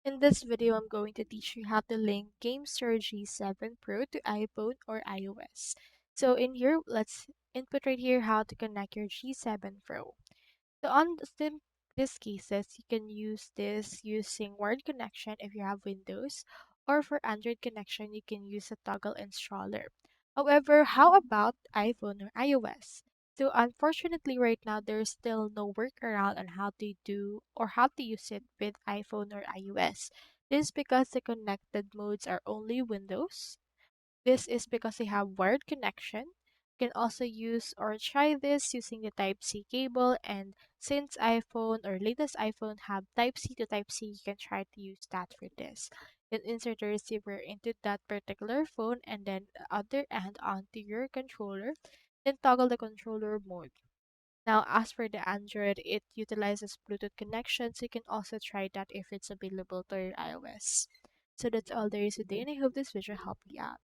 In this video, I'm going to teach you how to link GameSir G7 Pro to iPhone or iOS. So in here, let's input right here how to connect your G7 Pro. So on these cases, you can use this using wired connection if you have Windows, or for Android connection, you can use a toggle installer. However, how about iPhone or iOS? So unfortunately, right now there's still no workaround on how to do or how to use it with iPhone or iOS. This is because the connected modes are only Windows. This is because they have wired connection. You can also use or try this using the Type-C cable, and since iPhone or latest iPhone have Type-C to Type-C, you can try to use that for this. Then insert the receiver into that particular phone and then the other end onto your controller. Then toggle the controller mode. Now, as for the Android, it utilizes Bluetooth connection, so you can also try that if it's available to your iOS. So that's all there is today, and I hope this video helped you out.